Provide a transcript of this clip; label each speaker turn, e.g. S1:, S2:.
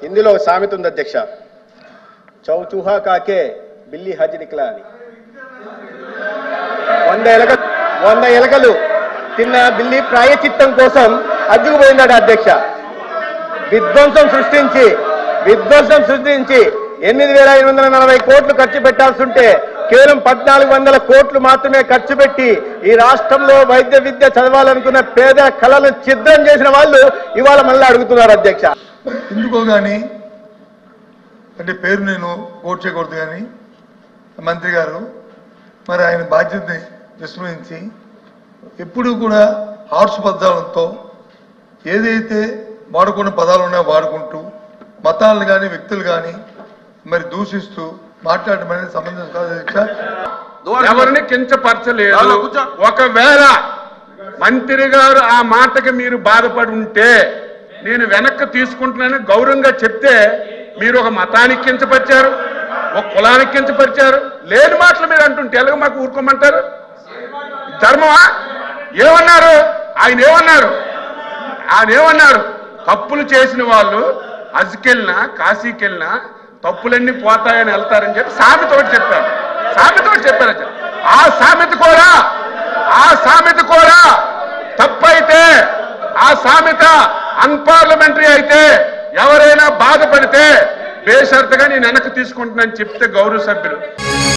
S1: ఇందులో సామెత ఉంది అధ్యక్ష, చౌచూహా కాకే బిల్లి హజ్ నిక్లా అని. 100 ఎలకలు తిన్న బిల్లి ప్రాయచిత్తం కోసం హజ్జుకు పోయిందట అధ్యక్ష. విధ్వంసం సృష్టించి 8,540 కోట్లు ఖర్చు పెట్టాల్సి ఉంటే కేవలం 1,400 కోట్లు మాత్రమే ఖర్చు పెట్టి ఈ రాష్ట్రంలో వైద్య విద్య చదవాలనుకున్న పేద కళలను ఛిద్రం చేసిన వాళ్ళు ఇవాళ మళ్ళీ అడుగుతున్నారు అధ్యక్ష.
S2: ఎందుకో కానీ అంటే పేరు నేను కోట్ చేయకూడదు, కానీ మంత్రి గారు మరి ఆయన బాధ్యతని విస్మరించి ఎప్పుడూ కూడా హార్ష్ పదాలతో ఏదైతే వాడుకున్న పదాలు ఉన్నాయో వాడుకుంటూ మతాలను కానీ వ్యక్తులు కానీ మరి దూషిస్తూ మాట్లాడడం అనేది సంబంధం కాదు అధ్యక్ష.
S3: ఎవరిని కించపరచలేదు. ఒకవేళ మంత్రి గారు ఆ మాటకి మీరు బాధపడి ఉంటే నేను వెనక్కి తీసుకుంటున్నానని గౌరవంగా చెప్తే మీరు ఒక మతానికి కించపరిచారు, ఒక కులానికి కించపరిచారు. లేని మాటలు మీరు అంటుంటే ఎలాగ మాకు ఊరుకోమంటారు? ధర్మమా? ఏమన్నారు ఆయన? ఏమన్నారు? తప్పులు చేసిన వాళ్ళు హజ్కెళ్ళినా కాశీకెళ్ళినా తప్పులన్నీ పోతాయని వెళ్తారని చెప్పి సామెత ఒకటి చెప్పారు. ఆ సామెత కూడా తప్పైతే, ఆ సామెత అన్పార్లమెంటరీ అయితే, ఎవరైనా బాధపడితే బేషరతుగా నేను వెనక్కి తీసుకుంటున్నానని చెప్తే గౌరవ సభ్యులు